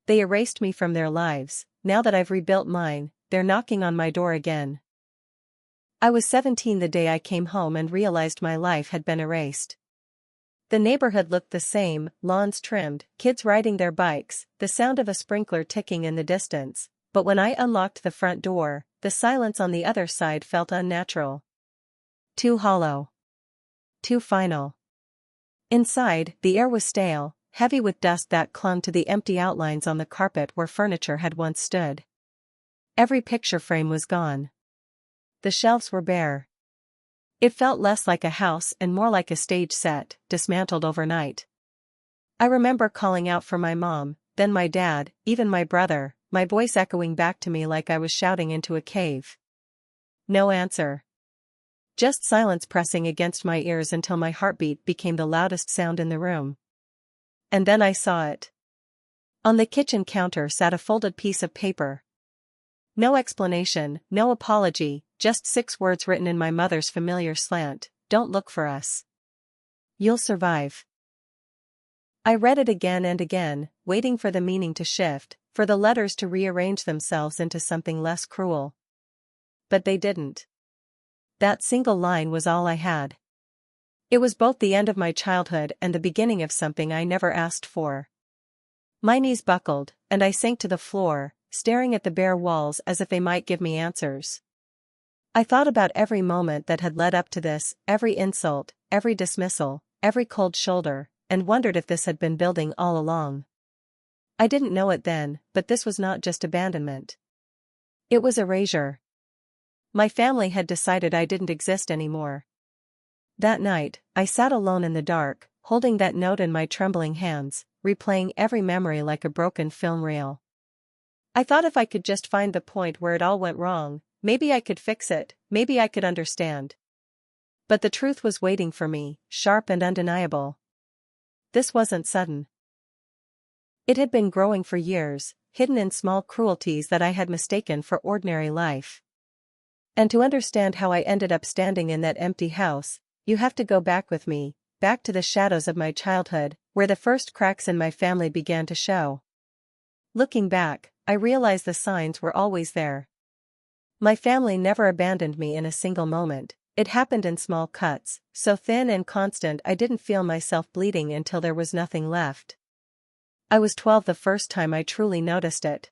They erased me from their lives. Now that I've rebuilt mine, they're knocking on my door again. I was 17 the day I came home and realized my life had been erased. The neighborhood looked the same, lawns trimmed, kids riding their bikes, the sound of a sprinkler ticking in the distance, but when I unlocked the front door, the silence on the other side felt unnatural. Too hollow. Too final. Inside, the air was stale, heavy with dust that clung to the empty outlines on the carpet where furniture had once stood. Every picture frame was gone. The shelves were bare. It felt less like a house and more like a stage set, dismantled overnight. I remember calling out for my mom, then my dad, even my brother, my voice echoing back to me like I was shouting into a cave. No answer. Just silence pressing against my ears until my heartbeat became the loudest sound in the room. And then I saw it. On the kitchen counter sat a folded piece of paper. No explanation, no apology, just 6 words written in my mother's familiar slant: "Don't look for us. You'll survive." I read it again and again, waiting for the meaning to shift, for the letters to rearrange themselves into something less cruel. But they didn't. That single line was all I had. It was both the end of my childhood and the beginning of something I never asked for. My knees buckled, and I sank to the floor, staring at the bare walls as if they might give me answers. I thought about every moment that had led up to this, every insult, every dismissal, every cold shoulder, and wondered if this had been building all along. I didn't know it then, but this was not just abandonment. It was erasure. My family had decided I didn't exist anymore. That night, I sat alone in the dark, holding that note in my trembling hands, replaying every memory like a broken film reel. I thought if I could just find the point where it all went wrong, maybe I could fix it, maybe I could understand. But the truth was waiting for me, sharp and undeniable. This wasn't sudden. It had been growing for years, hidden in small cruelties that I had mistaken for ordinary life. And to understand how I ended up standing in that empty house, you have to go back with me, back to the shadows of my childhood, where the first cracks in my family began to show. Looking back, I realize the signs were always there. My family never abandoned me in a single moment. It happened in small cuts, so thin and constant I didn't feel myself bleeding until there was nothing left. I was 12 the first time I truly noticed it.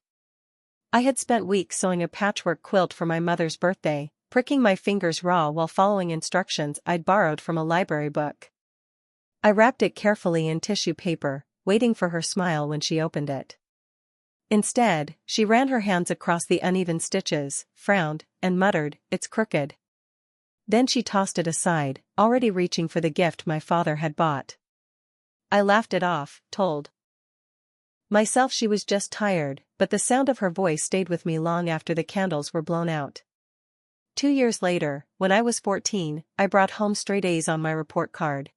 I had spent weeks sewing a patchwork quilt for my mother's birthday, pricking my fingers raw while following instructions I'd borrowed from a library book. I wrapped it carefully in tissue paper, waiting for her smile when she opened it. Instead, she ran her hands across the uneven stitches, frowned, and muttered, "It's crooked." Then she tossed it aside, already reaching for the gift my father had bought. I laughed it off, told myself she was just tired, but the sound of her voice stayed with me long after the candles were blown out. 2 years later, when I was 14, I brought home straight A's on my report card.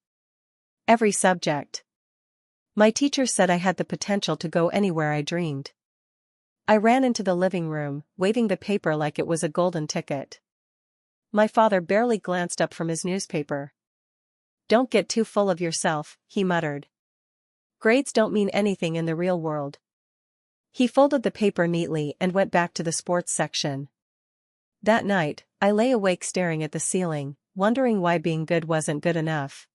Every subject. My teacher said I had the potential to go anywhere I dreamed. I ran into the living room, waving the paper like it was a golden ticket. My father barely glanced up from his newspaper. "Don't get too full of yourself," he muttered. "Grades don't mean anything in the real world." He folded the paper neatly and went back to the sports section. That night, I lay awake staring at the ceiling, wondering why being good wasn't good enough.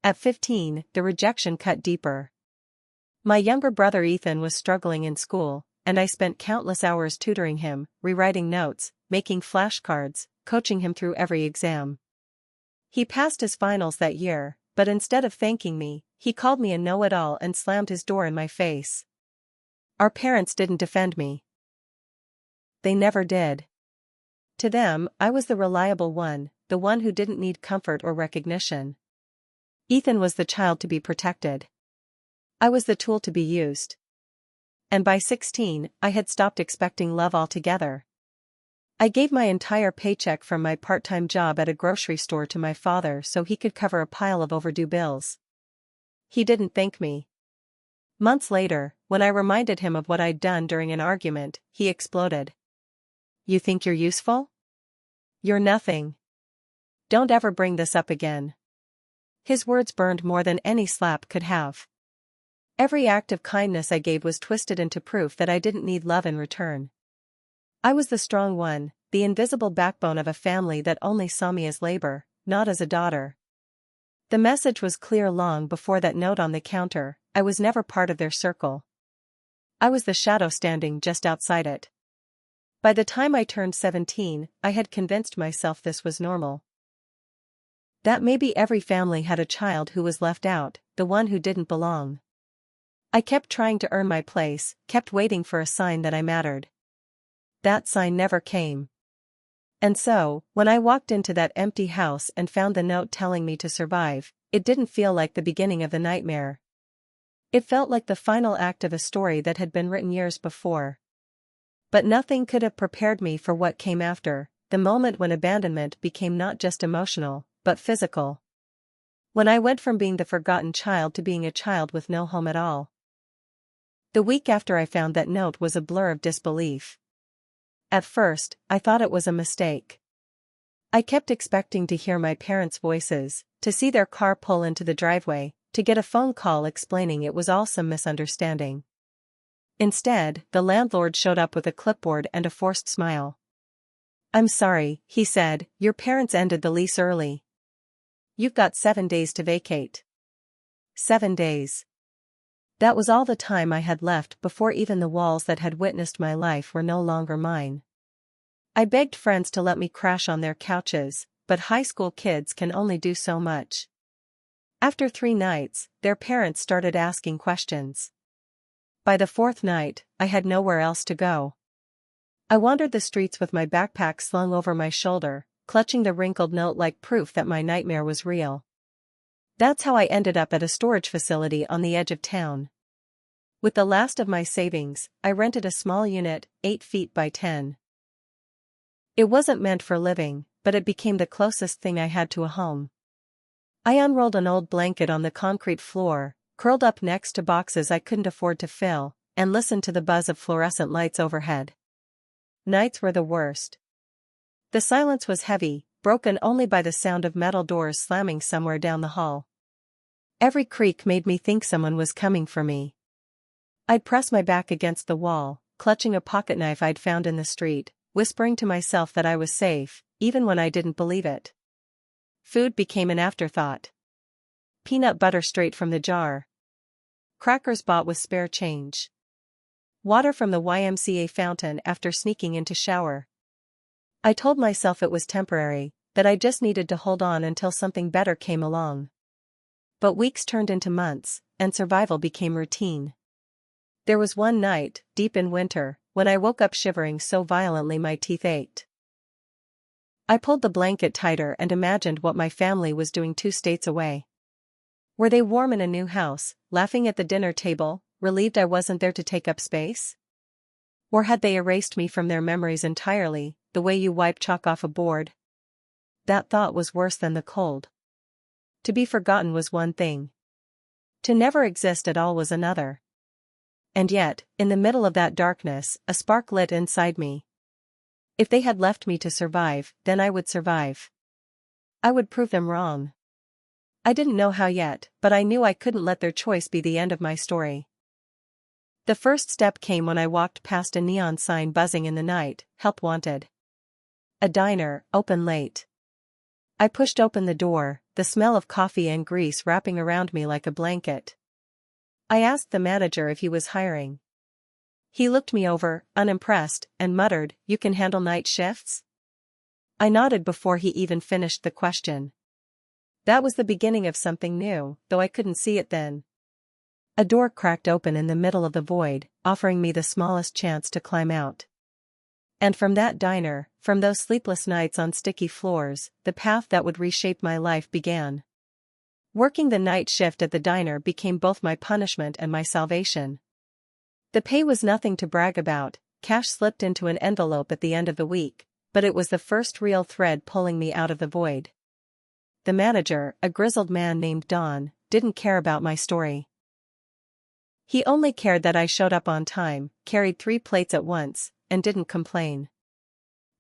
At 15, the rejection cut deeper. My younger brother Ethan was struggling in school, and I spent countless hours tutoring him, rewriting notes, making flashcards, coaching him through every exam. He passed his finals that year, but instead of thanking me, he called me a know-it-all and slammed his door in my face. Our parents didn't defend me. They never did. To them, I was the reliable one, the one who didn't need comfort or recognition. Ethan was the child to be protected. I was the tool to be used. And by 16, I had stopped expecting love altogether. I gave my entire paycheck from my part-time job at a grocery store to my father so he could cover a pile of overdue bills. He didn't thank me. Months later, when I reminded him of what I'd done during an argument, he exploded. "You think you're useful? You're nothing. Don't ever bring this up again." His words burned more than any slap could have. Every act of kindness I gave was twisted into proof that I didn't need love in return. I was the strong one, the invisible backbone of a family that only saw me as labor, not as a daughter. The message was clear long before that note on the counter: I was never part of their circle. I was the shadow standing just outside it. By the time I turned 17, I had convinced myself this was normal. That maybe every family had a child who was left out, the one who didn't belong. I kept trying to earn my place, kept waiting for a sign that I mattered. That sign never came. And so, when I walked into that empty house and found the note telling me to survive, it didn't feel like the beginning of the nightmare. It felt like the final act of a story that had been written years before. But nothing could have prepared me for what came after, the moment when abandonment became not just emotional, but physical. When I went from being the forgotten child to being a child with no home at all. The week after I found that note was a blur of disbelief. At first, I thought it was a mistake. I kept expecting to hear my parents' voices, to see their car pull into the driveway, to get a phone call explaining it was all some misunderstanding. Instead, the landlord showed up with a clipboard and a forced smile. "I'm sorry," he said, "your parents ended the lease early. You've got 7 days to vacate." 7 days. That was all the time I had left before even the walls that had witnessed my life were no longer mine. I begged friends to let me crash on their couches, but high school kids can only do so much. After 3 nights, their parents started asking questions. By the 4th night, I had nowhere else to go. I wandered the streets with my backpack slung over my shoulder, clutching the wrinkled note like proof that my nightmare was real. That's how I ended up at a storage facility on the edge of town. With the last of my savings, I rented a small unit, 8 feet by 10. It wasn't meant for living, but it became the closest thing I had to a home. I unrolled an old blanket on the concrete floor, curled up next to boxes I couldn't afford to fill, and listened to the buzz of fluorescent lights overhead. Nights were the worst. The silence was heavy, broken only by the sound of metal doors slamming somewhere down the hall. Every creak made me think someone was coming for me. I'd press my back against the wall, clutching a pocketknife I'd found in the street, whispering to myself that I was safe, even when I didn't believe it. Food became an afterthought. Peanut butter straight from the jar. Crackers bought with spare change. Water from the YMCA fountain after sneaking into shower. I told myself it was temporary, that I just needed to hold on until something better came along. But weeks turned into months, and survival became routine. There was one night, deep in winter, when I woke up shivering so violently my teeth ached. I pulled the blanket tighter and imagined what my family was doing 2 states away. Were they warm in a new house, laughing at the dinner table, relieved I wasn't there to take up space? Or had they erased me from their memories entirely, the way you wipe chalk off a board? That thought was worse than the cold. To be forgotten was one thing. To never exist at all was another. And yet, in the middle of that darkness, a spark lit inside me. If they had left me to survive, then I would survive. I would prove them wrong. I didn't know how yet, but I knew I couldn't let their choice be the end of my story. The first step came when I walked past a neon sign buzzing in the night: "Help wanted." A diner, open late. I pushed open the door, the smell of coffee and grease wrapping around me like a blanket. I asked the manager if he was hiring. He looked me over, unimpressed, and muttered, "You can handle night shifts?" I nodded before he even finished the question. That was the beginning of something new, though I couldn't see it then. A door cracked open in the middle of the void, offering me the smallest chance to climb out. And from that diner, from those sleepless nights on sticky floors, the path that would reshape my life began. Working the night shift at the diner became both my punishment and my salvation. The pay was nothing to brag about, cash slipped into an envelope at the end of the week, but it was the first real thread pulling me out of the void. The manager, a grizzled man named Don, didn't care about my story. He only cared that I showed up on time, carried 3 plates at once, and didn't complain.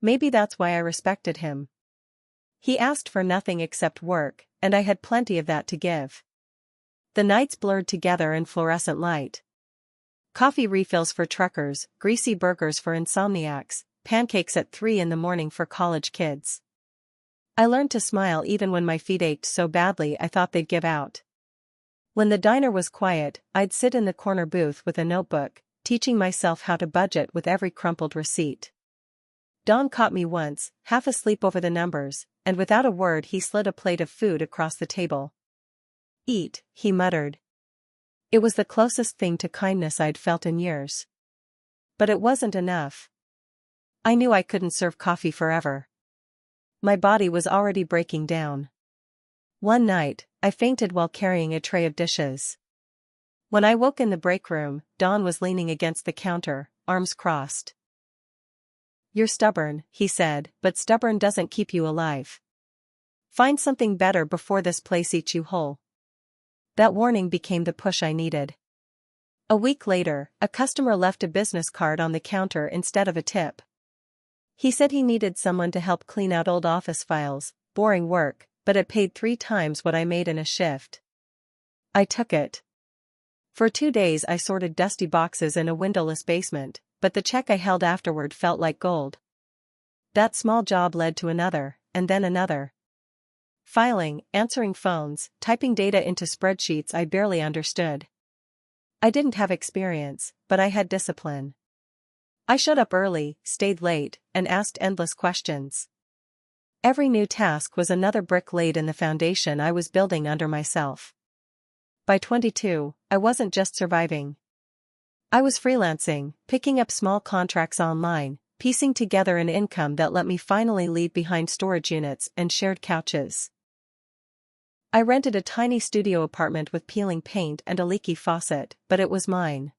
Maybe that's why I respected him. He asked for nothing except work, and I had plenty of that to give. The nights blurred together in fluorescent light. Coffee refills for truckers, greasy burgers for insomniacs, pancakes at 3 in the morning for college kids. I learned to smile even when my feet ached so badly I thought they'd give out. When the diner was quiet, I'd sit in the corner booth with a notebook, teaching myself how to budget with every crumpled receipt. Don caught me once, half asleep over the numbers, and without a word he slid a plate of food across the table. "Eat," he muttered. It was the closest thing to kindness I'd felt in years. But it wasn't enough. I knew I couldn't serve coffee forever. My body was already breaking down. One night, I fainted while carrying a tray of dishes. When I woke in the break room, Don was leaning against the counter, arms crossed. "You're stubborn," he said, "but stubborn doesn't keep you alive. Find something better before this place eats you whole." That warning became the push I needed. A week later, a customer left a business card on the counter instead of a tip. He said he needed someone to help clean out old office files, boring work, but it paid 3 times what I made in a shift. I took it. For 2 days I sorted dusty boxes in a windowless basement, but the check I held afterward felt like gold. That small job led to another, and then another. Filing, answering phones, typing data into spreadsheets I barely understood. I didn't have experience, but I had discipline. I showed up early, stayed late, and asked endless questions. Every new task was another brick laid in the foundation I was building under myself. By 22, I wasn't just surviving. I was freelancing, picking up small contracts online, piecing together an income that let me finally leave behind storage units and shared couches. I rented a tiny studio apartment with peeling paint and a leaky faucet, but it was mine.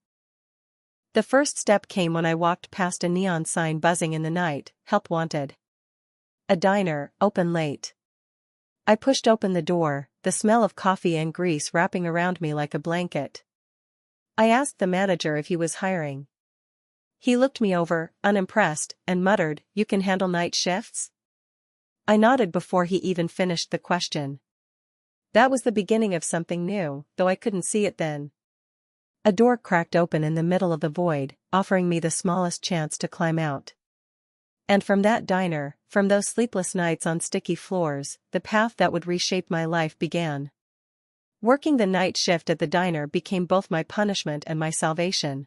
The first step came when I walked past a neon sign buzzing in the night, "Help Wanted." A diner, open late. I pushed open the door, the smell of coffee and grease wrapping around me like a blanket. I asked the manager if he was hiring. He looked me over, unimpressed, and muttered, "You can handle night shifts?" I nodded before he even finished the question. That was the beginning of something new, though I couldn't see it then. A door cracked open in the middle of the void, offering me the smallest chance to climb out. And from that diner, from those sleepless nights on sticky floors, the path that would reshape my life began. Working the night shift at the diner became both my punishment and my salvation.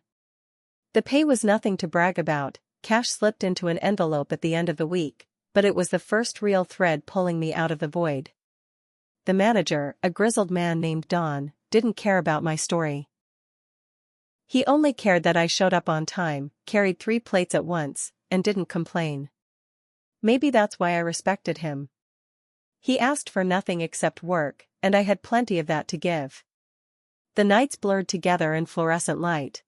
The pay was nothing to brag about, cash slipped into an envelope at the end of the week, but it was the first real thread pulling me out of the void. The manager, a grizzled man named Don, didn't care about my story. He only cared that I showed up on time, carried 3 plates at once, and didn't complain. Maybe that's why I respected him. He asked for nothing except work, and I had plenty of that to give. The nights blurred together in fluorescent light.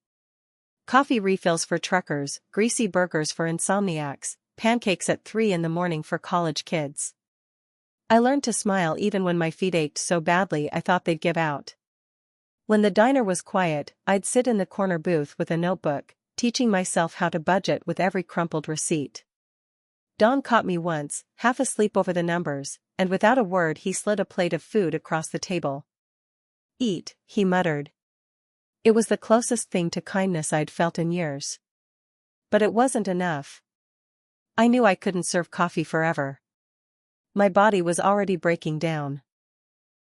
Coffee refills for truckers, greasy burgers for insomniacs, pancakes at 3 in the morning for college kids. I learned to smile even when my feet ached so badly I thought they'd give out. When the diner was quiet, I'd sit in the corner booth with a notebook, teaching myself how to budget with every crumpled receipt. Don caught me once, half asleep over the numbers, and without a word he slid a plate of food across the table. "Eat," he muttered. It was the closest thing to kindness I'd felt in years. But it wasn't enough. I knew I couldn't serve coffee forever. My body was already breaking down.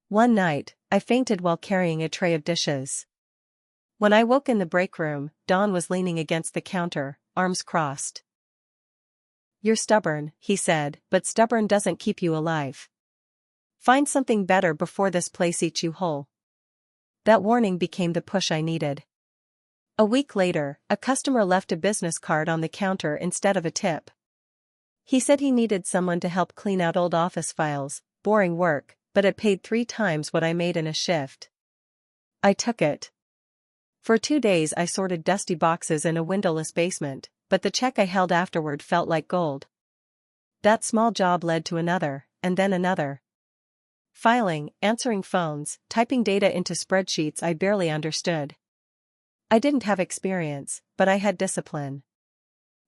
One night, I fainted while carrying a tray of dishes. When I woke in the break room, Don was leaning against the counter, arms crossed. "You're stubborn," he said, "but stubborn doesn't keep you alive. Find something better before this place eats you whole." That warning became the push I needed. A week later, a customer left a business card on the counter instead of a tip. He said he needed someone to help clean out old office files, boring work, but it paid 3 times what I made in a shift. I took it. For 2 days I sorted dusty boxes in a windowless basement, but the check I held afterward felt like gold. That small job led to another, and then another. Filing, answering phones, typing data into spreadsheets I barely understood. I didn't have experience, but I had discipline.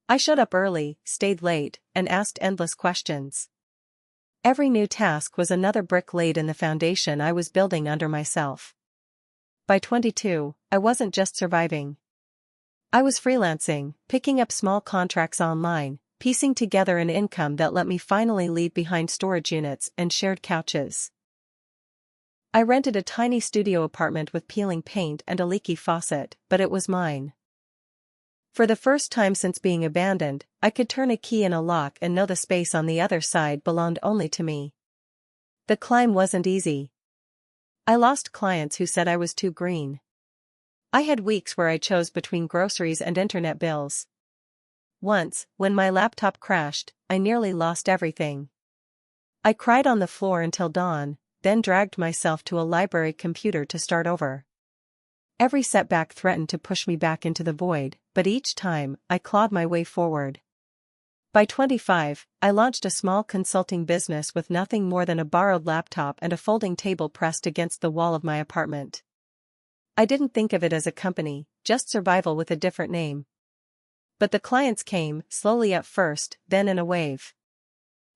I showed up early, stayed late, and asked endless questions. Every new task was another brick laid in the foundation I was building under myself. By 22, I wasn't just surviving. I was freelancing, picking up small contracts online, piecing together an income that let me finally leave behind storage units and shared couches. I rented a tiny studio apartment with peeling paint and a leaky faucet, but it was mine. For the first time since being abandoned, I could turn a key in a lock and know the space on the other side belonged only to me. The climb wasn't easy. I lost clients who said I was too green. I had weeks where I chose between groceries and internet bills. Once, when my laptop crashed, I nearly lost everything. I cried on the floor until dawn, then dragged myself to a library computer to start over. Every setback threatened to push me back into the void, but each time, I clawed my way forward. By 25, I launched a small consulting business with nothing more than a borrowed laptop and a folding table pressed against the wall of my apartment. I didn't think of it as a company, just survival with a different name. But the clients came, slowly at first, then in a wave.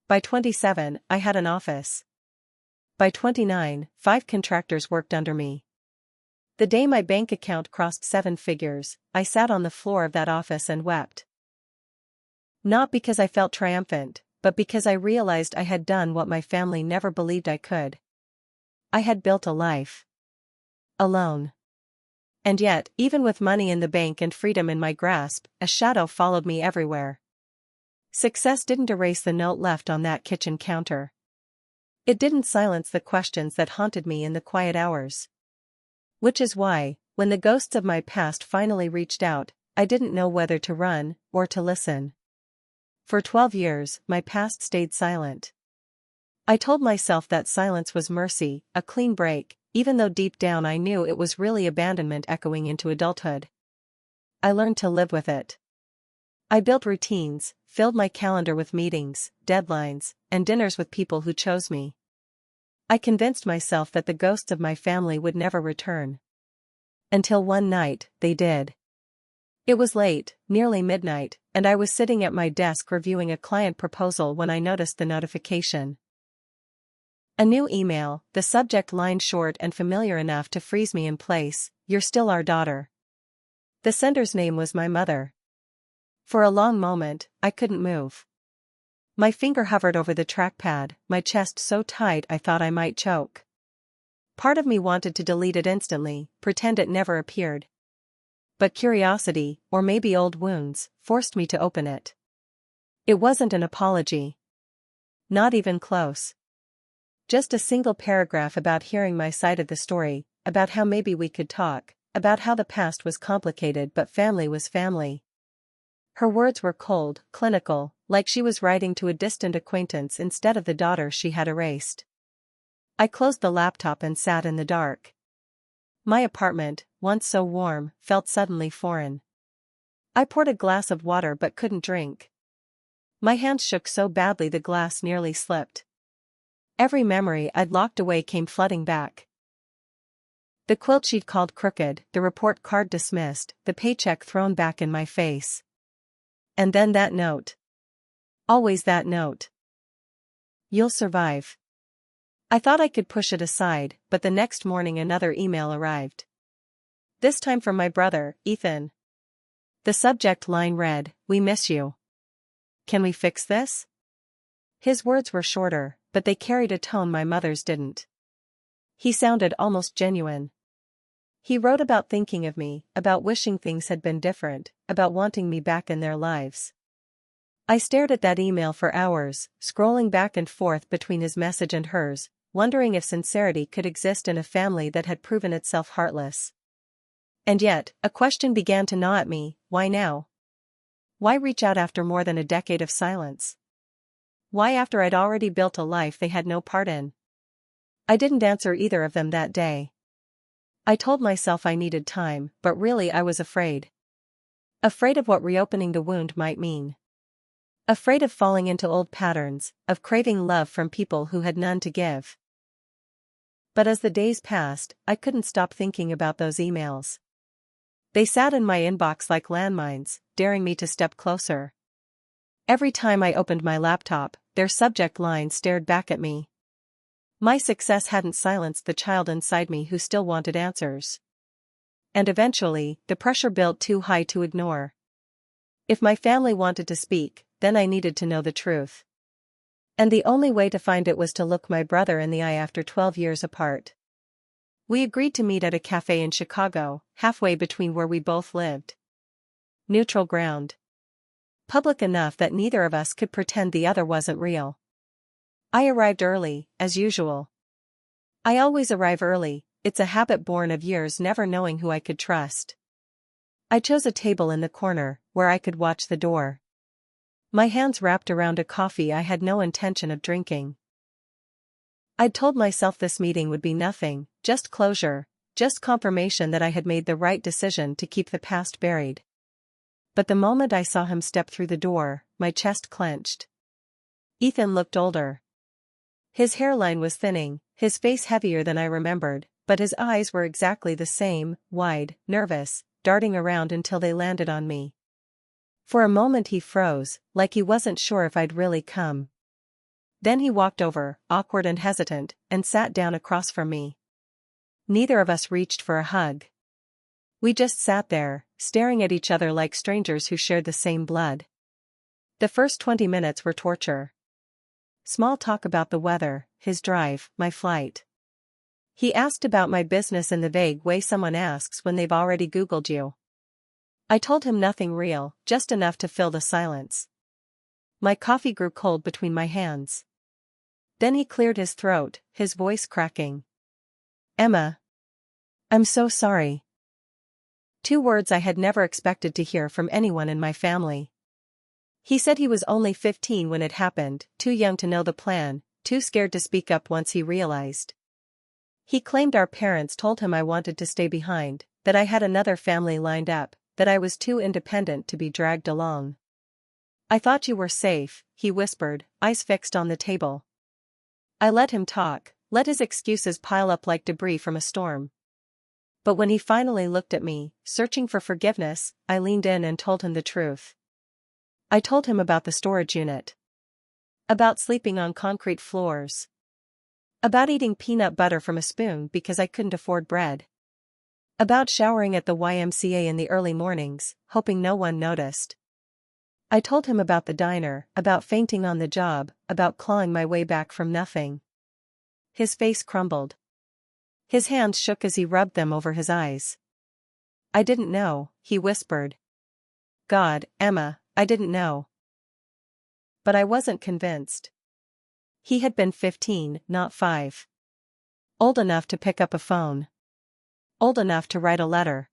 By 27, I had an office. By 29, 5 contractors worked under me. The day my bank account crossed 7 figures, I sat on the floor of that office and wept. Not because I felt triumphant, but because I realized I had done what my family never believed I could. I had built a life. Alone. And yet, even with money in the bank and freedom in my grasp, a shadow followed me everywhere. Success didn't erase the note left on that kitchen counter. It didn't silence the questions that haunted me in the quiet hours. Which is why, when the ghosts of my past finally reached out, I didn't know whether to run or to listen. For 12 years, my past stayed silent. I told myself that silence was mercy, a clean break, even though deep down I knew it was really abandonment echoing into adulthood. I learned to live with it. I built routines, filled my calendar with meetings, deadlines, and dinners with people who chose me. I convinced myself that the ghosts of my family would never return. Until one night, they did. It was late, nearly midnight, and I was sitting at my desk reviewing a client proposal when I noticed the notification. A new email, the subject line short and familiar enough to freeze me in place: "You're still our daughter." The sender's name was my mother. For a long moment, I couldn't move. My finger hovered over the trackpad, my chest so tight I thought I might choke. Part of me wanted to delete it instantly, pretend it never appeared. But curiosity, or maybe old wounds, forced me to open it. It wasn't an apology. Not even close. Just a single paragraph about hearing my side of the story, about how maybe we could talk, about how the past was complicated but family was family. Her words were cold, clinical, like she was writing to a distant acquaintance instead of the daughter she had erased. I closed the laptop and sat in the dark. My apartment, once so warm, felt suddenly foreign. I poured a glass of water but couldn't drink. My hands shook so badly the glass nearly slipped. Every memory I'd locked away came flooding back. The quilt sheet called crooked, the report card dismissed, the paycheck thrown back in my face. And then that note. Always that note. "You'll survive." I thought I could push it aside, but the next morning another email arrived. This time from my brother, Ethan. The subject line read, "We miss you. Can we fix this?" His words were shorter, but they carried a tone my mother's didn't. He sounded almost genuine. He wrote about thinking of me, about wishing things had been different, about wanting me back in their lives. I stared at that email for hours, scrolling back and forth between his message and hers, wondering if sincerity could exist in a family that had proven itself heartless. And yet, a question began to gnaw at me: why now? Why reach out after more than a decade of silence? Why after I'd already built a life they had no part in? I didn't answer either of them that day. I told myself I needed time, but really I was afraid. Afraid of what reopening the wound might mean. Afraid of falling into old patterns, of craving love from people who had none to give. But as the days passed, I couldn't stop thinking about those emails. They sat in my inbox like landmines, daring me to step closer. Every time I opened my laptop, their subject line stared back at me. My success hadn't silenced the child inside me who still wanted answers. And eventually, the pressure built too high to ignore. If my family wanted to speak, then I needed to know the truth. And the only way to find it was to look my brother in the eye after 12 years apart. We agreed to meet at a cafe in Chicago, halfway between where we both lived. Neutral ground. Public enough that neither of us could pretend the other wasn't real. I arrived early, as usual. I always arrive early, it's a habit born of years never knowing who I could trust. I chose a table in the corner, where I could watch the door. My hands wrapped around a coffee I had no intention of drinking. I'd told myself this meeting would be nothing, just closure, just confirmation that I had made the right decision to keep the past buried. But the moment I saw him step through the door, my chest clenched. Ethan looked older. His hairline was thinning, his face heavier than I remembered, but his eyes were exactly the same, wide, nervous, darting around until they landed on me. For a moment he froze, like he wasn't sure if I'd really come. Then he walked over, awkward and hesitant, and sat down across from me. Neither of us reached for a hug. We just sat there, staring at each other like strangers who shared the same blood. The first 20 minutes were torture. Small talk about the weather, his drive, my flight. He asked about my business in the vague way someone asks when they've already Googled you. I told him nothing real, just enough to fill the silence. My coffee grew cold between my hands. Then he cleared his throat, his voice cracking. "Emma. I'm so sorry." 2 words I had never expected to hear from anyone in my family. He said he was only 15 when it happened, too young to know the plan, too scared to speak up once he realized. He claimed our parents told him I wanted to stay behind, that I had another family lined up, that I was too independent to be dragged along. "I thought you were safe," he whispered, eyes fixed on the table. I let him talk, let his excuses pile up like debris from a storm. But when he finally looked at me, searching for forgiveness, I leaned in and told him the truth. I told him about the storage unit. About sleeping on concrete floors. About eating peanut butter from a spoon because I couldn't afford bread. About showering at the YMCA in the early mornings, hoping no one noticed. I told him about the diner, about fainting on the job, about clawing my way back from nothing. His face crumbled. His hands shook as he rubbed them over his eyes. "I didn't know," he whispered. "God, Emma, I didn't know." But I wasn't convinced. He had been 15, not 5. Old enough to pick up a phone. Old enough to write a letter.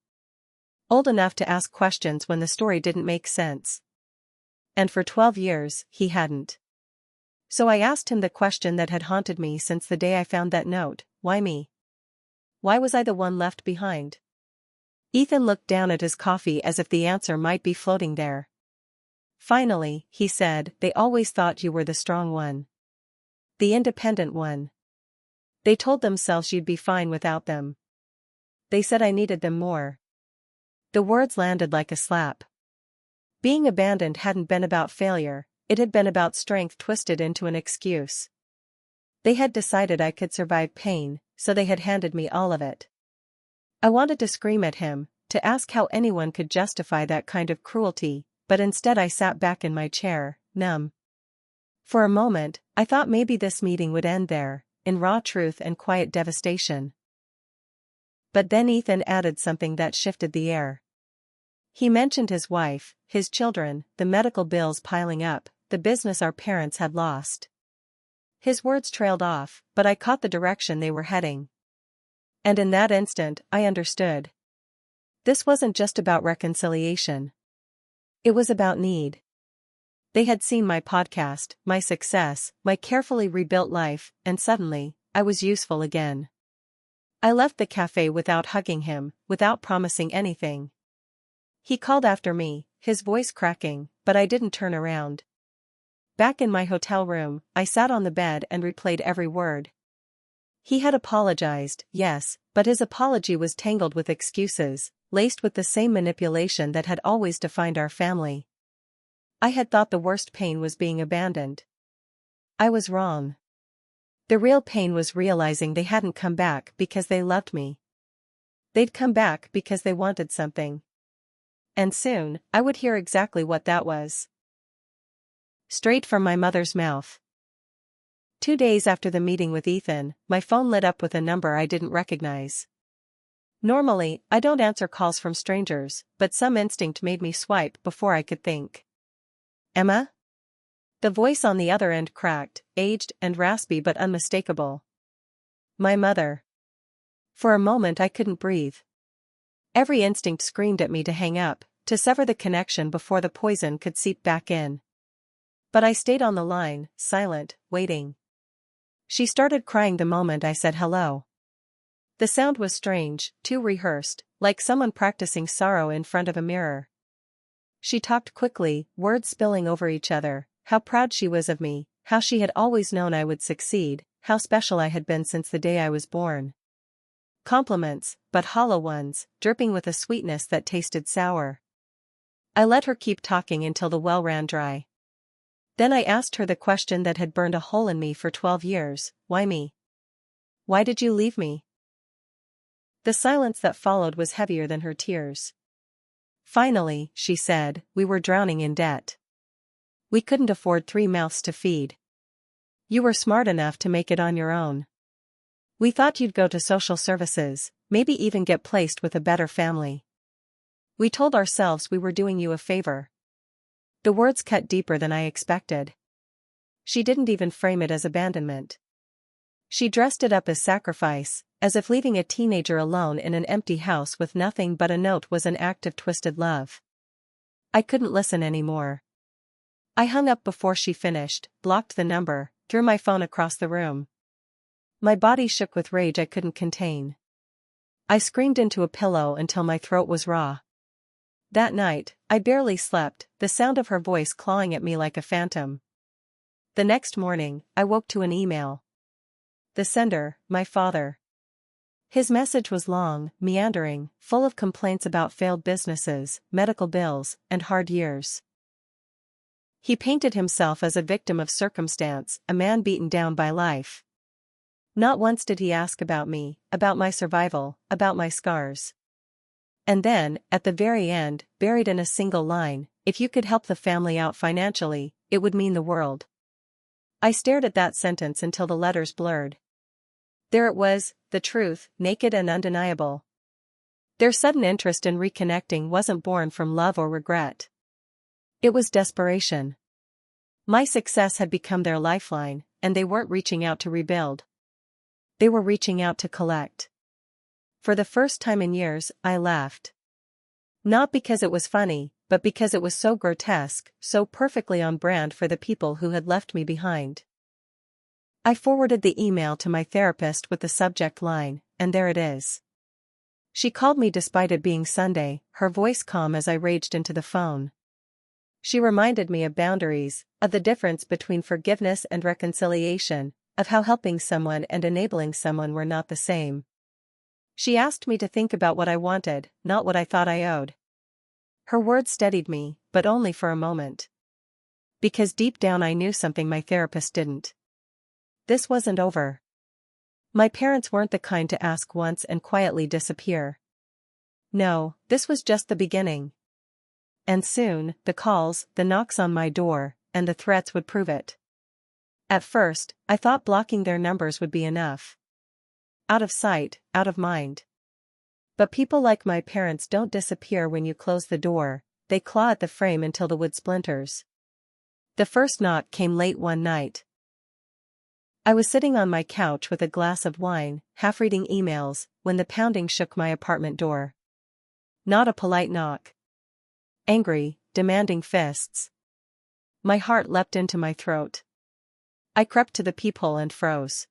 Old enough to ask questions when the story didn't make sense. And for 12 years, he hadn't. So I asked him the question that had haunted me since the day I found that note: why me? Why was I the one left behind? Ethan looked down at his coffee as if the answer might be floating there. Finally, he said, "They always thought you were the strong one. The independent one. They told themselves you'd be fine without them. They said I needed them more." The words landed like a slap. Being abandoned hadn't been about failure, it had been about strength twisted into an excuse. They had decided I could survive pain, so they had handed me all of it. I wanted to scream at him, to ask how anyone could justify that kind of cruelty, but instead I sat back in my chair, numb. For a moment, I thought maybe this meeting would end there, in raw truth and quiet devastation. But then Ethan added something that shifted the air. He mentioned his wife, his children, the medical bills piling up, the business our parents had lost. His words trailed off, but I caught the direction they were heading. And in that instant, I understood. This wasn't just about reconciliation. It was about need. They had seen my podcast, my success, my carefully rebuilt life, and suddenly, I was useful again. I left the cafe without hugging him, without promising anything. He called after me, his voice cracking, but I didn't turn around. Back in my hotel room, I sat on the bed and replayed every word. He had apologized, yes, but his apology was tangled with excuses, laced with the same manipulation that had always defined our family. I had thought the worst pain was being abandoned. I was wrong. The real pain was realizing they hadn't come back because they loved me. They'd come back because they wanted something. And soon, I would hear exactly what that was. Straight from my mother's mouth. 2 days after the meeting with Ethan, my phone lit up with a number I didn't recognize. Normally, I don't answer calls from strangers, but some instinct made me swipe before I could think. Emma? The voice on the other end cracked, aged and raspy but unmistakable. My mother. For a moment I couldn't breathe. Every instinct screamed at me to hang up, to sever the connection before the poison could seep back in. But I stayed on the line, silent, waiting. She started crying the moment I said hello. The sound was strange, too rehearsed, like someone practicing sorrow in front of a mirror. She talked quickly, words spilling over each other, how proud she was of me, how she had always known I would succeed, how special I had been since the day I was born. Compliments, but hollow ones, dripping with a sweetness that tasted sour. I let her keep talking until the well ran dry. Then I asked her the question that had burned a hole in me for 12 years, why me? Why did you leave me? The silence that followed was heavier than her tears. Finally, she said, we were drowning in debt. We couldn't afford 3 mouths to feed. You were smart enough to make it on your own. We thought you'd go to social services, maybe even get placed with a better family. We told ourselves we were doing you a favor. The words cut deeper than I expected. She didn't even frame it as abandonment. She dressed it up as sacrifice, as if leaving a teenager alone in an empty house with nothing but a note was an act of twisted love. I couldn't listen anymore. I hung up before she finished, blocked the number, threw my phone across the room. My body shook with rage I couldn't contain. I screamed into a pillow until my throat was raw. That night, I barely slept, the sound of her voice clawing at me like a phantom. The next morning, I woke to an email. The sender, my father. His message was long, meandering, full of complaints about failed businesses, medical bills, and hard years. He painted himself as a victim of circumstance, a man beaten down by life. Not once did he ask about me, about my survival, about my scars. And then, at the very end, buried in a single line, if you could help the family out financially, it would mean the world. I stared at that sentence until the letters blurred. There it was, the truth, naked and undeniable. Their sudden interest in reconnecting wasn't born from love or regret. It was desperation. My success had become their lifeline, and they weren't reaching out to rebuild. They were reaching out to collect. For the first time in years, I laughed. Not because it was funny, but because it was so grotesque, so perfectly on brand for the people who had left me behind. I forwarded the email to my therapist with the subject line, and there it is. She called me despite it being Sunday, her voice calm as I raged into the phone. She reminded me of boundaries, of the difference between forgiveness and reconciliation, of how helping someone and enabling someone were not the same. She asked me to think about what I wanted, not what I thought I owed. Her words steadied me, but only for a moment. Because deep down I knew something my therapist didn't. This wasn't over. My parents weren't the kind to ask once and quietly disappear. No, this was just the beginning. And soon, the calls, the knocks on my door, and the threats would prove it. At first, I thought blocking their numbers would be enough. Out of sight, out of mind. But people like my parents don't disappear when you close the door, they claw at the frame until the wood splinters. The first knock came late one night. I was sitting on my couch with a glass of wine, half reading emails, when the pounding shook my apartment door. Not a polite knock. Angry, demanding fists. My heart leapt into my throat. I crept to the peephole and froze.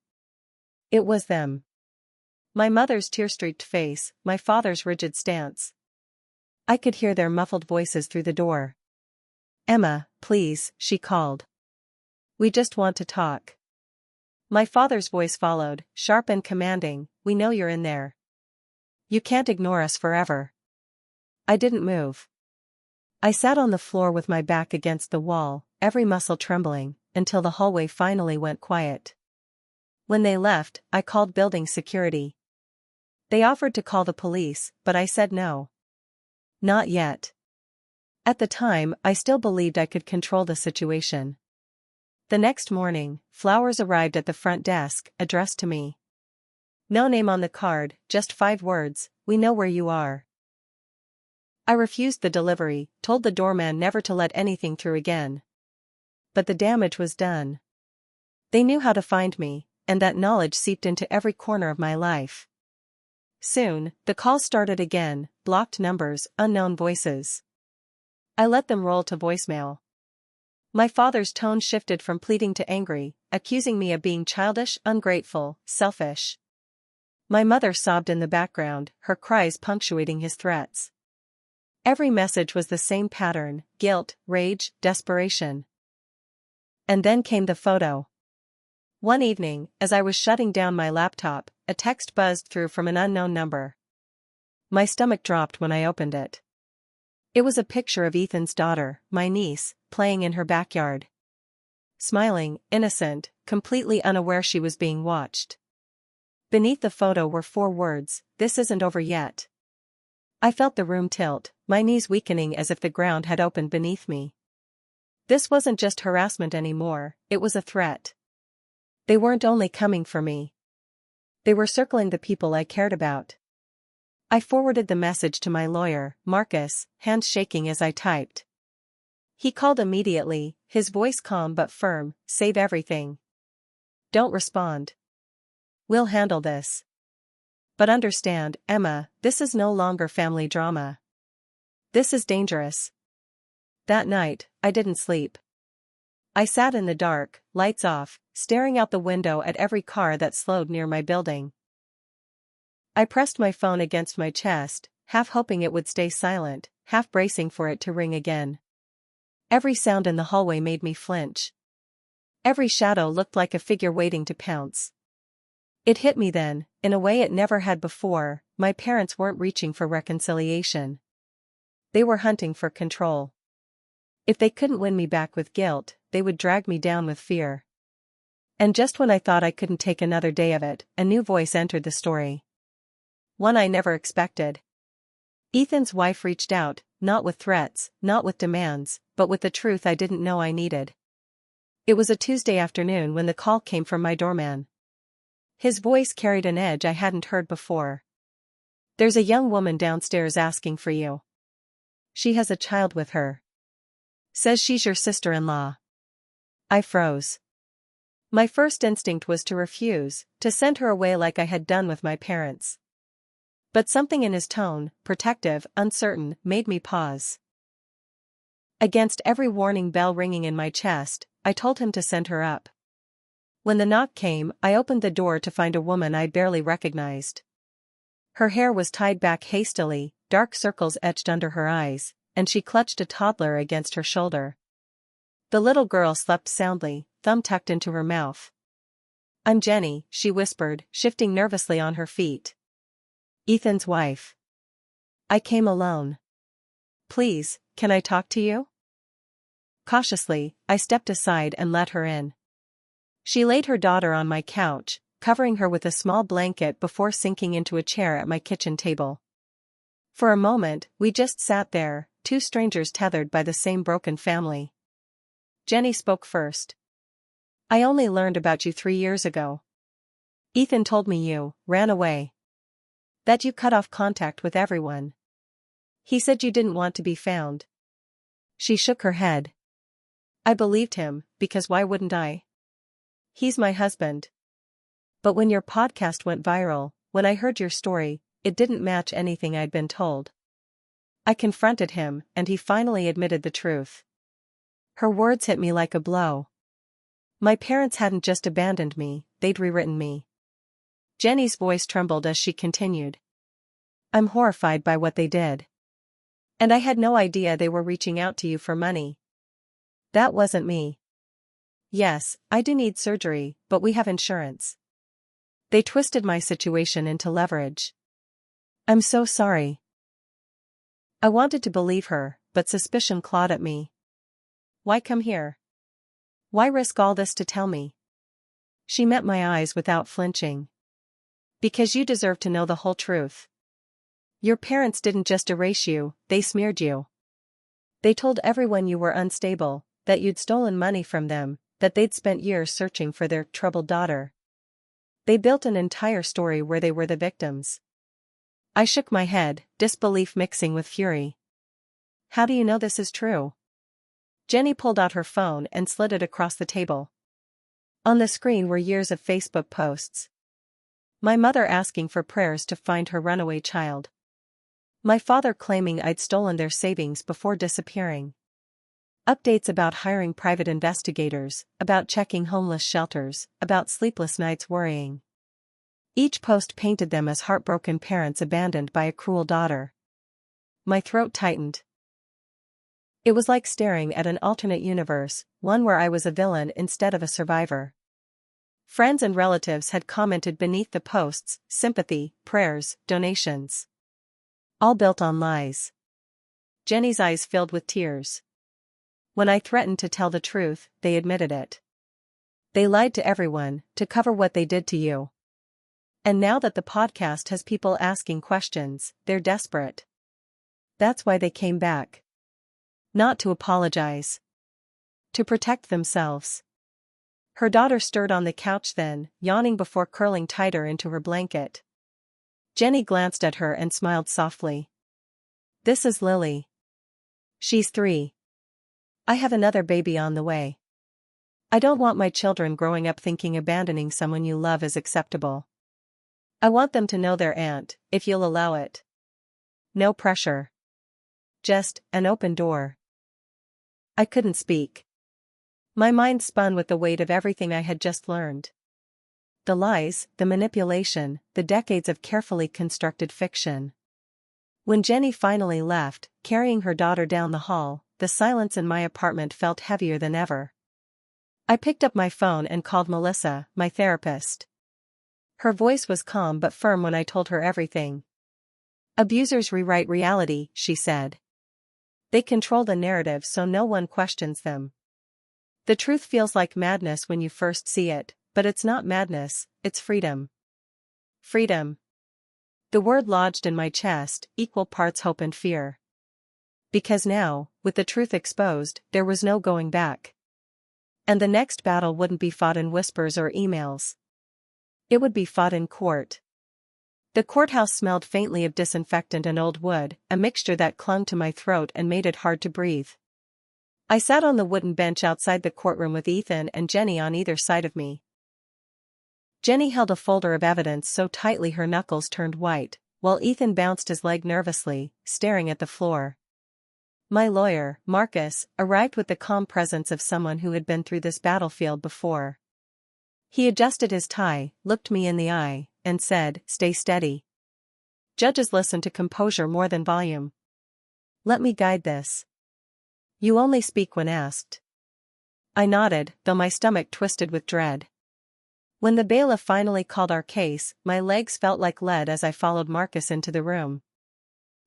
It was them. My mother's tear-streaked face, my father's rigid stance. I could hear their muffled voices through the door. Emma, please, she called. We just want to talk. My father's voice followed, sharp and commanding, we know you're in there. You can't ignore us forever. I didn't move. I sat on the floor with my back against the wall, every muscle trembling, until the hallway finally went quiet. When they left, I called building security. They offered to call the police, but I said no. Not yet. At the time, I still believed I could control the situation. The next morning, flowers arrived at the front desk, addressed to me. No name on the card, just 5 words, "We know where you are." I refused the delivery, told the doorman never to let anything through again. But the damage was done. They knew how to find me, and that knowledge seeped into every corner of my life. Soon, the calls started again, blocked numbers, unknown voices. I let them roll to voicemail. My father's tone shifted from pleading to angry, accusing me of being childish, ungrateful, selfish. My mother sobbed in the background, her cries punctuating his threats. Every message was the same pattern: guilt, rage, desperation. And then came the photo. One evening, as I was shutting down my laptop, a text buzzed through from an unknown number. My stomach dropped when I opened it. It was a picture of Ethan's daughter, my niece, playing in her backyard. Smiling, innocent, completely unaware she was being watched. Beneath the photo were 4 words: "This isn't over yet." I felt the room tilt, my knees weakening as if the ground had opened beneath me. This wasn't just harassment anymore, it was a threat. They weren't only coming for me. They were circling the people I cared about. I forwarded the message to my lawyer, Marcus, hands shaking as I typed. He called immediately, his voice calm but firm: "Save everything. Don't respond. We'll handle this. But understand, Emma, this is no longer family drama. This is dangerous." That night, I didn't sleep. I sat in the dark, lights off, staring out the window at every car that slowed near my building. I pressed my phone against my chest, half hoping it would stay silent, half bracing for it to ring again. Every sound in the hallway made me flinch. Every shadow looked like a figure waiting to pounce. It hit me then, in a way it never had before: my parents weren't reaching for reconciliation. They were hunting for control. If they couldn't win me back with guilt, they would drag me down with fear. And just when I thought I couldn't take another day of it, a new voice entered the story. One I never expected. Ethan's wife reached out, not with threats, not with demands, but with the truth I didn't know I needed. It was a Tuesday afternoon when the call came from my doorman. His voice carried an edge I hadn't heard before. "There's a young woman downstairs asking for you. She has a child with her. Says she's your sister-in-law." I froze. My first instinct was to refuse, to send her away like I had done with my parents. But something in his tone, protective, uncertain, made me pause. Against every warning bell ringing in my chest, I told him to send her up. When the knock came, I opened the door to find a woman I barely recognized. Her hair was tied back hastily, dark circles etched under her eyes, and she clutched a toddler against her shoulder. The little girl slept soundly, thumb tucked into her mouth. "I'm Jenny," she whispered, shifting nervously on her feet. "Ethan's wife. I came alone. Please, can I talk to you?" Cautiously, I stepped aside and let her in. She laid her daughter on my couch, covering her with a small blanket before sinking into a chair at my kitchen table. For a moment, we just sat there, 2 strangers tethered by the same broken family. Jenny spoke first. "I only learned about you 3 years ago. Ethan told me you ran away. That you cut off contact with everyone. He said you didn't want to be found." She shook her head. I believed him, because why wouldn't I? He's my husband. But when your podcast went viral, when I heard your story, it didn't match anything I'd been told. I confronted him, and he finally admitted the truth. Her words hit me like a blow. My parents hadn't just abandoned me, they'd rewritten me. Jenny's voice trembled as she continued. "I'm horrified by what they did. And I had no idea they were reaching out to you for money. That wasn't me. Yes, I do need surgery, but we have insurance. They twisted my situation into leverage. I'm so sorry." I wanted to believe her, but suspicion clawed at me. Why come here? Why risk all this to tell me? She met my eyes without flinching. Because you deserve to know the whole truth. Your parents didn't just erase you, they smeared you. They told everyone you were unstable, that you'd stolen money from them, that they'd spent years searching for their troubled daughter. They built an entire story where they were the victims. I shook my head, disbelief mixing with fury. How do you know this is true? Jenny pulled out her phone and slid it across the table. On the screen were years of Facebook posts. My mother asking for prayers to find her runaway child. My father claiming I'd stolen their savings before disappearing. Updates about hiring private investigators, about checking homeless shelters, about sleepless nights worrying. Each post painted them as heartbroken parents abandoned by a cruel daughter. My throat tightened. It was like staring at an alternate universe, one where I was a villain instead of a survivor. Friends and relatives had commented beneath the posts, sympathy, prayers, donations. All built on lies. Jenny's eyes filled with tears. When I threatened to tell the truth, they admitted it. They lied to everyone, to cover what they did to you. And now that the podcast has people asking questions, they're desperate. That's why they came back. Not to apologize. To protect themselves. Her daughter stirred on the couch then, yawning before curling tighter into her blanket. Jenny glanced at her and smiled softly. This is Lily. She's 3. I have another baby on the way. I don't want my children growing up thinking abandoning someone you love is acceptable. I want them to know their aunt, if you'll allow it. No pressure. Just an open door. I couldn't speak. My mind spun with the weight of everything I had just learned. The lies, the manipulation, the decades of carefully constructed fiction. When Jenny finally left, carrying her daughter down the hall, the silence in my apartment felt heavier than ever. I picked up my phone and called Melissa, my therapist. Her voice was calm but firm when I told her everything. Abusers rewrite reality, she said. They control the narrative so no one questions them. The truth feels like madness when you first see it, but it's not madness, it's freedom. Freedom. The word lodged in my chest, equal parts hope and fear. Because now, with the truth exposed, there was no going back. And the next battle wouldn't be fought in whispers or emails. It would be fought in court. The courthouse smelled faintly of disinfectant and old wood, a mixture that clung to my throat and made it hard to breathe. I sat on the wooden bench outside the courtroom with Ethan and Jenny on either side of me. Jenny held a folder of evidence so tightly her knuckles turned white, while Ethan bounced his leg nervously, staring at the floor. My lawyer, Marcus, arrived with the calm presence of someone who had been through this battlefield before. He adjusted his tie, looked me in the eye, and said, "Stay steady. Judges listen to composure more than volume. Let me guide this. You only speak when asked." I nodded, though my stomach twisted with dread. When the bailiff finally called our case, my legs felt like lead as I followed Marcus into the room.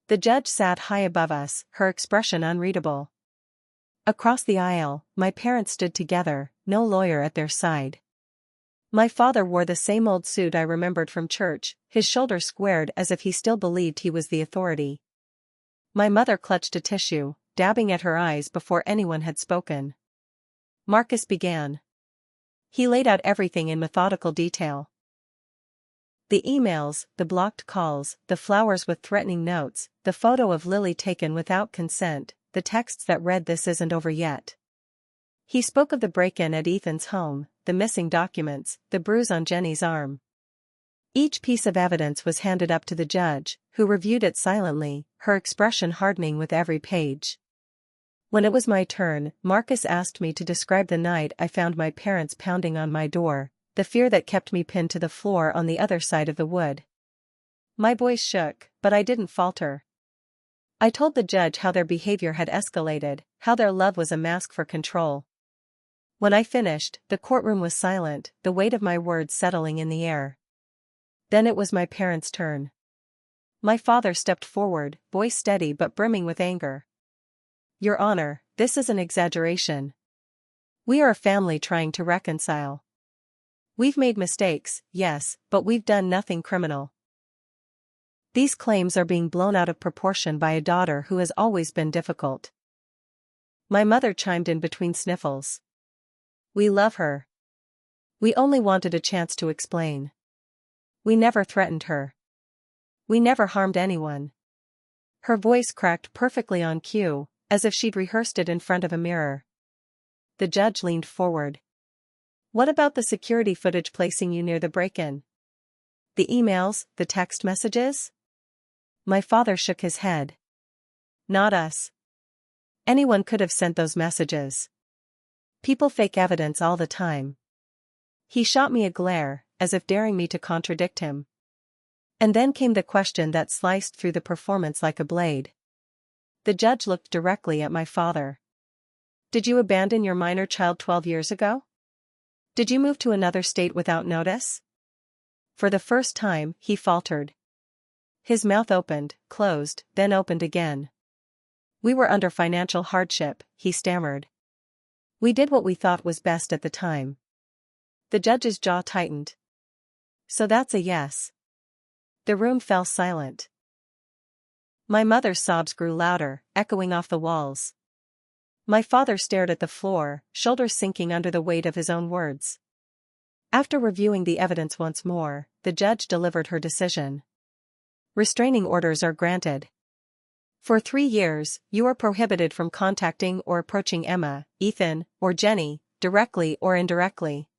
The judge sat high above us, her expression unreadable. Across the aisle, my parents stood together, no lawyer at their side. My father wore the same old suit I remembered from church, his shoulders squared as if he still believed he was the authority. My mother clutched a tissue, dabbing at her eyes before anyone had spoken. Marcus began. He laid out everything in methodical detail. The emails, the blocked calls, the flowers with threatening notes, the photo of Lily taken without consent, the texts that read "This isn't over yet." He spoke of the break-in at Ethan's home, the missing documents, the bruise on Jenny's arm. Each piece of evidence was handed up to the judge, who reviewed it silently, her expression hardening with every page. When it was my turn, Marcus asked me to describe the night I found my parents pounding on my door, the fear that kept me pinned to the floor on the other side of the wood. My voice shook, but I didn't falter. I told the judge how their behavior had escalated, how their love was a mask for control. When I finished, the courtroom was silent, the weight of my words settling in the air. Then it was my parents' turn. My father stepped forward, voice steady but brimming with anger. "Your Honor, this is an exaggeration. We are a family trying to reconcile. We've made mistakes, yes, but we've done nothing criminal. These claims are being blown out of proportion by a daughter who has always been difficult. My mother chimed in between sniffles. We love her. We only wanted a chance to explain. We never threatened her. We never harmed anyone. Her voice cracked perfectly on cue, as if she'd rehearsed it in front of a mirror. The judge leaned forward. What about the security footage placing you near the break-in? The emails, the text messages? My father shook his head. Not us. Anyone could have sent those messages. People fake evidence all the time. He shot me a glare, as if daring me to contradict him. And then came the question that sliced through the performance like a blade. The judge looked directly at my father. Did you abandon your minor child 12 years ago? Did you move to another state without notice? For the first time, he faltered. His mouth opened, closed, then opened again. We were under financial hardship, he stammered. We did what we thought was best at the time. The judge's jaw tightened. So that's a yes. The room fell silent. My mother's sobs grew louder, echoing off the walls. My father stared at the floor, shoulders sinking under the weight of his own words. After reviewing the evidence once more, the judge delivered her decision. Restraining orders are granted. For 3 years, you are prohibited from contacting or approaching Emma, Ethan, or Jenny, directly or indirectly.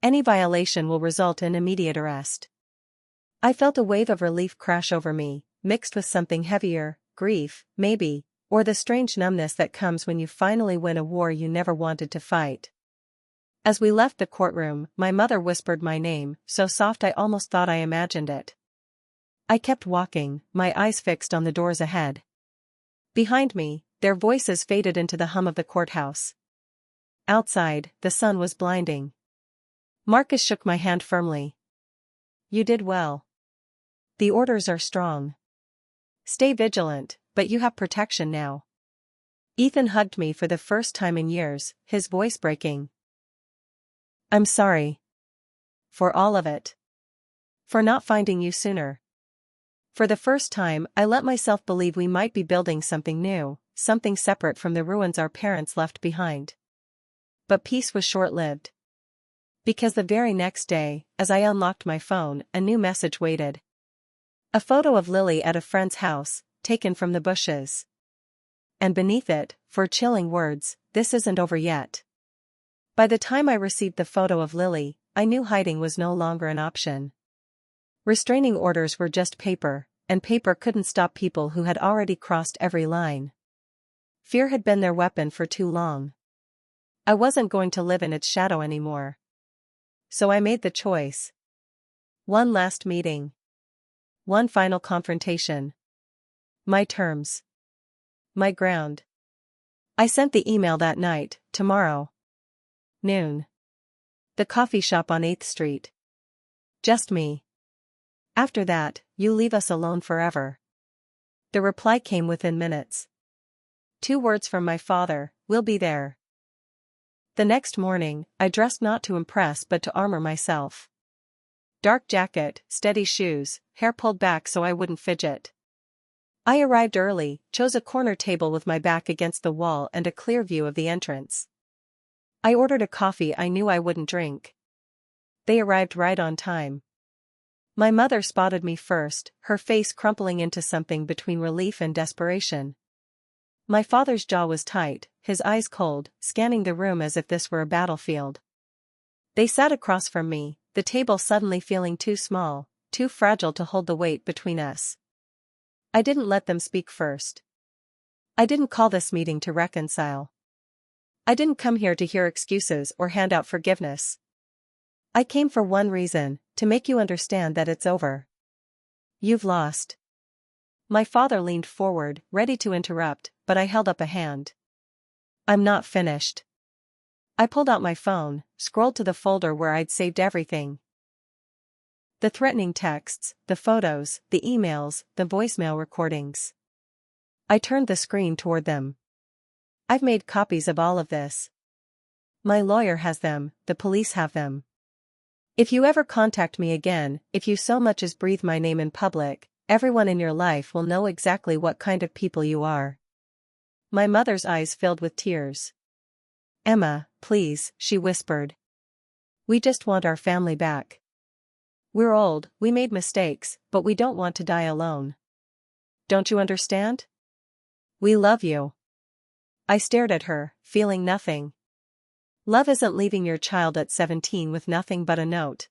Any violation will result in immediate arrest. I felt a wave of relief crash over me, mixed with something heavier, grief, maybe, or the strange numbness that comes when you finally win a war you never wanted to fight. As we left the courtroom, my mother whispered my name, so soft I almost thought I imagined it. I kept walking, my eyes fixed on the doors ahead. Behind me, their voices faded into the hum of the courthouse. Outside, the sun was blinding. Marcus shook my hand firmly. You did well. The orders are strong. Stay vigilant, but you have protection now. Ethan hugged me for the first time in years, his voice breaking. I'm sorry. For all of it. For not finding you sooner. For the first time, I let myself believe we might be building something new, something separate from the ruins our parents left behind. But peace was short-lived. Because the very next day, as I unlocked my phone, a new message waited. A photo of Lily at a friend's house, taken from the bushes. And beneath it, 4 chilling words, "This isn't over yet." By the time I received the photo of Lily, I knew hiding was no longer an option. Restraining orders were just paper, and paper couldn't stop people who had already crossed every line. Fear had been their weapon for too long. I wasn't going to live in its shadow anymore. So I made the choice. One last meeting. One final confrontation. My terms. My ground. I sent the email that night, tomorrow. Noon. The coffee shop on 8th Street. Just me. After that, you leave us alone forever. The reply came within minutes. 2 words from my father, we'll be there. The next morning, I dressed not to impress but to armor myself. Dark jacket, steady shoes, hair pulled back so I wouldn't fidget. I arrived early, chose a corner table with my back against the wall and a clear view of the entrance. I ordered a coffee I knew I wouldn't drink. They arrived right on time. My mother spotted me first, her face crumpling into something between relief and desperation. My father's jaw was tight, his eyes cold, scanning the room as if this were a battlefield. They sat across from me, the table suddenly feeling too small, too fragile to hold the weight between us. I didn't let them speak first. I didn't call this meeting to reconcile. I didn't come here to hear excuses or hand out forgiveness. I came for one reason, to make you understand that it's over. You've lost. My father leaned forward, ready to interrupt, but I held up a hand. I'm not finished. I pulled out my phone, scrolled to the folder where I'd saved everything. The threatening texts, the photos, the emails, the voicemail recordings. I turned the screen toward them. I've made copies of all of this. My lawyer has them, the police have them. If you ever contact me again, if you so much as breathe my name in public, everyone in your life will know exactly what kind of people you are." My mother's eyes filled with tears. "Emma, please," she whispered. "We just want our family back. We're old, we made mistakes, but we don't want to die alone. Don't you understand? We love you." I stared at her, feeling nothing. Love isn't leaving your child at 17 with nothing but a note.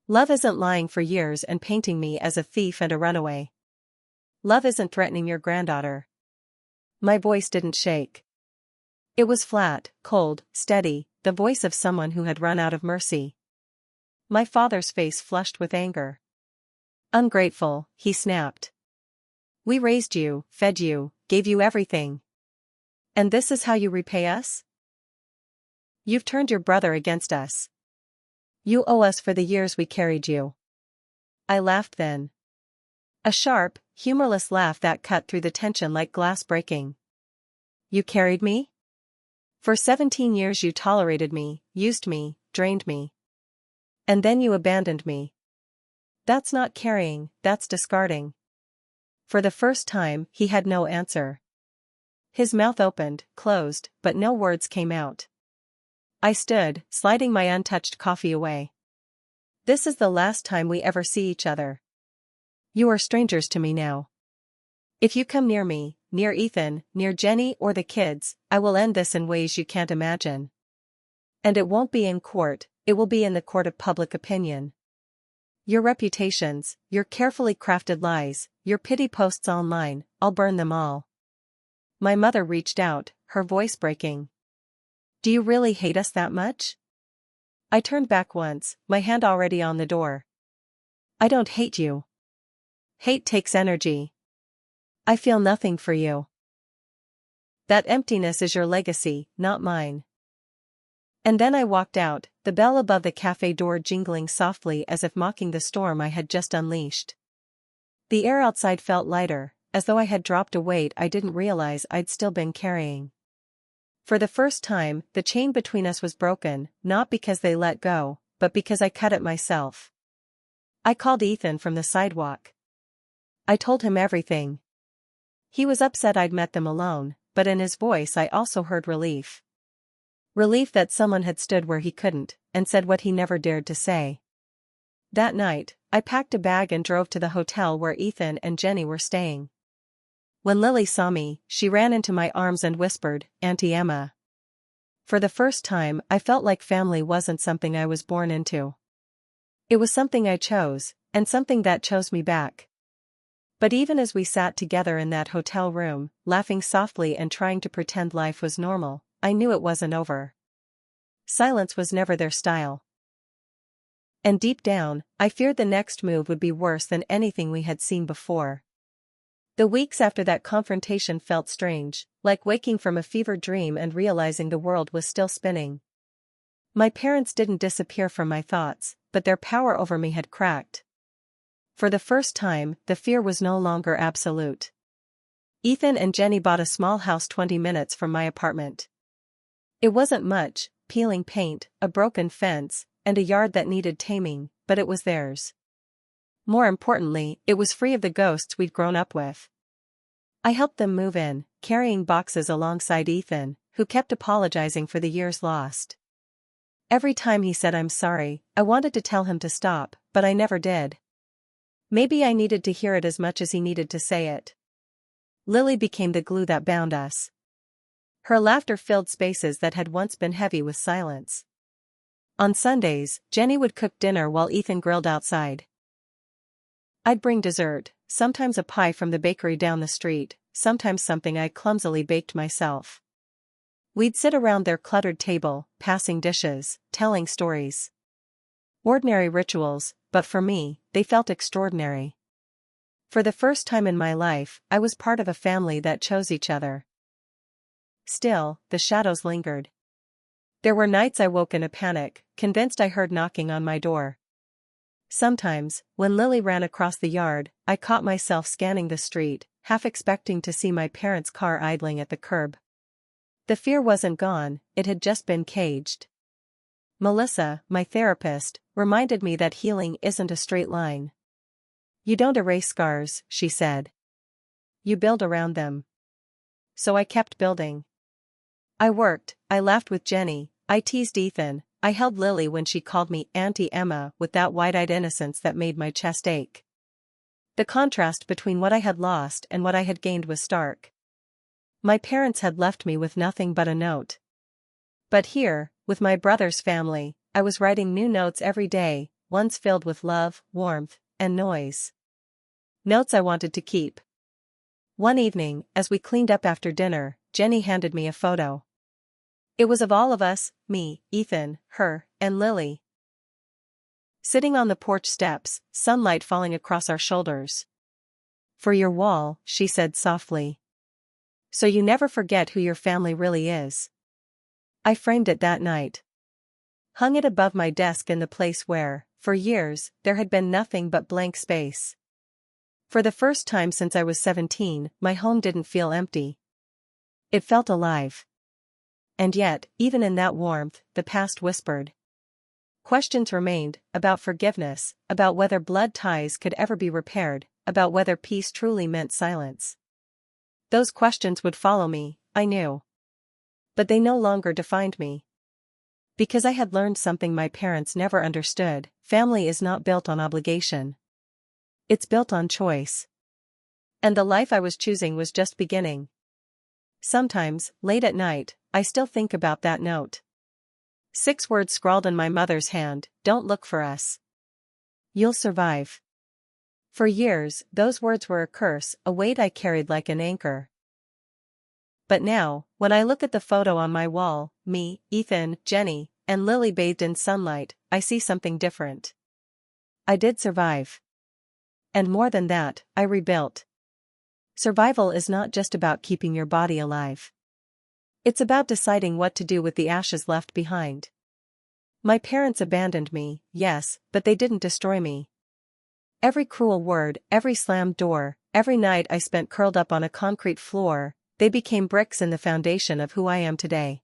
Love isn't lying for years and painting me as a thief and a runaway. Love isn't threatening your granddaughter. My voice didn't shake. It was flat, cold, steady, the voice of someone who had run out of mercy. My father's face flushed with anger. "Ungrateful," he snapped. "We raised you, fed you, gave you everything. And this is how you repay us? You've turned your brother against us. You owe us for the years we carried you." I laughed then. A sharp, humorless laugh that cut through the tension like glass breaking. "You carried me? For 17 years you tolerated me, used me, drained me. And then you abandoned me. That's not carrying, that's discarding." For the first time, he had no answer. His mouth opened, closed, but no words came out. I stood, sliding my untouched coffee away. "This is the last time we ever see each other. You are strangers to me now. If you come near me, near Ethan, near Jenny or the kids, I will end this in ways you can't imagine. And it won't be in court, it will be in the court of public opinion. Your reputations, your carefully crafted lies, your pity posts online, I'll burn them all." My mother reached out, her voice breaking. "Do you really hate us that much?" I turned back once, my hand already on the door. "I don't hate you. Hate takes energy. I feel nothing for you. That emptiness is your legacy, not mine." And then I walked out, the bell above the cafe door jingling softly as if mocking the storm I had just unleashed. The air outside felt lighter, as though I had dropped a weight I didn't realize I'd still been carrying. For the first time, the chain between us was broken, not because they let go, but because I cut it myself. I called Ethan from the sidewalk. I told him everything. He was upset I'd met them alone, but in his voice I also heard relief. Relief that someone had stood where he couldn't, and said what he never dared to say. That night, I packed a bag and drove to the hotel where Ethan and Jenny were staying. When Lily saw me, she ran into my arms and whispered, "Auntie Emma." For the first time, I felt like family wasn't something I was born into. It was something I chose, and something that chose me back. But even as we sat together in that hotel room, laughing softly and trying to pretend life was normal, I knew it wasn't over. Silence was never their style. And deep down, I feared the next move would be worse than anything we had seen before. The weeks after that confrontation felt strange, like waking from a fevered dream and realizing the world was still spinning. My parents didn't disappear from my thoughts, but their power over me had cracked. For the first time, the fear was no longer absolute. Ethan and Jenny bought a small house 20 minutes from my apartment. It wasn't much, peeling paint, a broken fence, and a yard that needed taming, but it was theirs. More importantly, it was free of the ghosts we'd grown up with. I helped them move in, carrying boxes alongside Ethan, who kept apologizing for the years lost. Every time he said "I'm sorry," I wanted to tell him to stop, but I never did. Maybe I needed to hear it as much as he needed to say it. Lily became the glue that bound us. Her laughter filled spaces that had once been heavy with silence. On Sundays, Jenny would cook dinner while Ethan grilled outside. I'd bring dessert, sometimes a pie from the bakery down the street, sometimes something I clumsily baked myself. We'd sit around their cluttered table, passing dishes, telling stories. Ordinary rituals, but for me, they felt extraordinary. For the first time in my life, I was part of a family that chose each other. Still, the shadows lingered. There were nights I woke in a panic, convinced I heard knocking on my door. Sometimes, when Lily ran across the yard, I caught myself scanning the street, half expecting to see my parents' car idling at the curb. The fear wasn't gone, it had just been caged. Melissa, my therapist, reminded me that healing isn't a straight line. You don't erase scars, she said. You build around them. So I kept building. I worked, I laughed with Jenny, I teased Ethan, I held Lily when she called me Auntie Emma with that wide-eyed innocence that made my chest ache. The contrast between what I had lost and what I had gained was stark. My parents had left me with nothing but a note. But here, with my brother's family, I was writing new notes every day, ones filled with love, warmth, and noise. Notes I wanted to keep. One evening, as we cleaned up after dinner, Jenny handed me a photo. It was of all of us, me, Ethan, her, and Lily. Sitting on the porch steps, sunlight falling across our shoulders. For your wall, she said softly. So you never forget who your family really is. I framed it that night. Hung it above my desk in the place where, for years, there had been nothing but blank space. For the first time since I was 17, my home didn't feel empty. It felt alive. And yet, even in that warmth, the past whispered. Questions remained, about forgiveness, about whether blood ties could ever be repaired, about whether peace truly meant silence. Those questions would follow me, I knew. But they no longer defined me. Because I had learned something my parents never understood, family is not built on obligation. It's built on choice. And the life I was choosing was just beginning. Sometimes, late at night, I still think about that note. 6 words scrawled in my mother's hand, don't look for us. You'll survive. For years, those words were a curse, a weight I carried like an anchor. But now, when I look at the photo on my wall, me, Ethan, Jenny, and Lily bathed in sunlight, I see something different. I did survive. And more than that, I rebuilt. Survival is not just about keeping your body alive. It's about deciding what to do with the ashes left behind. My parents abandoned me, yes, but they didn't destroy me. Every cruel word, every slammed door, every night I spent curled up on a concrete floor, they became bricks in the foundation of who I am today.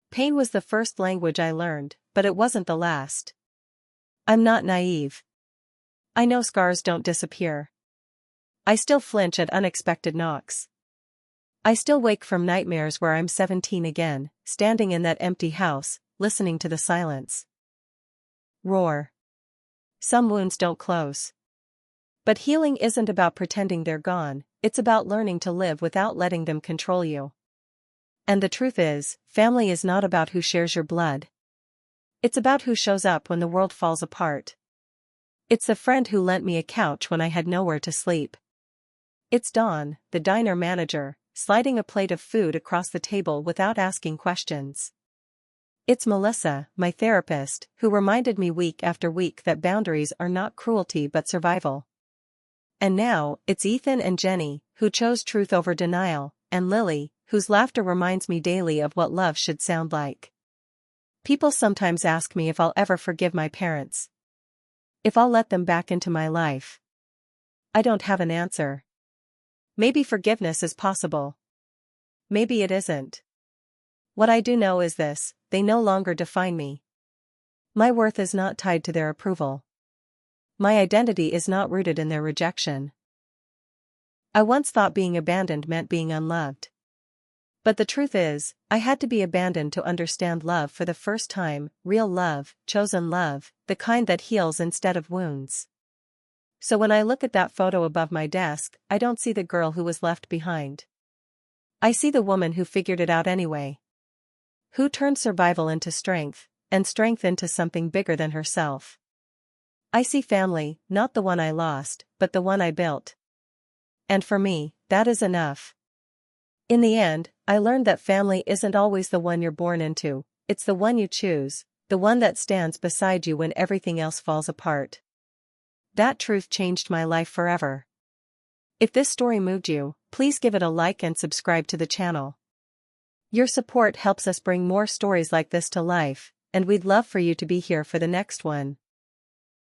Pain was the first language I learned, but it wasn't the last. I'm not naive. I know scars don't disappear. I still flinch at unexpected knocks. I still wake from nightmares where I'm 17 again, standing in that empty house, listening to the silence roar. Some wounds don't close. But healing isn't about pretending they're gone, it's about learning to live without letting them control you. And the truth is, family is not about who shares your blood. It's about who shows up when the world falls apart. It's the friend who lent me a couch when I had nowhere to sleep. It's Dawn, the diner manager, sliding a plate of food across the table without asking questions. It's Melissa, my therapist, who reminded me week after week that boundaries are not cruelty but survival. And now, it's Ethan and Jenny, who chose truth over denial, and Lily, whose laughter reminds me daily of what love should sound like. People sometimes ask me if I'll ever forgive my parents. If I'll let them back into my life. I don't have an answer. Maybe forgiveness is possible. Maybe it isn't. What I do know is this, they no longer define me. My worth is not tied to their approval. My identity is not rooted in their rejection. I once thought being abandoned meant being unloved. But the truth is, I had to be abandoned to understand love for the first time, real love, chosen love, the kind that heals instead of wounds. So when I look at that photo above my desk, I don't see the girl who was left behind. I see the woman who figured it out anyway. Who turned survival into strength, and strength into something bigger than herself. I see family, not the one I lost, but the one I built. And for me, that is enough. In the end, I learned that family isn't always the one you're born into, it's the one you choose, the one that stands beside you when everything else falls apart. That truth changed my life forever. If this story moved you, please give it a like and subscribe to the channel. Your support helps us bring more stories like this to life, and we'd love for you to be here for the next one.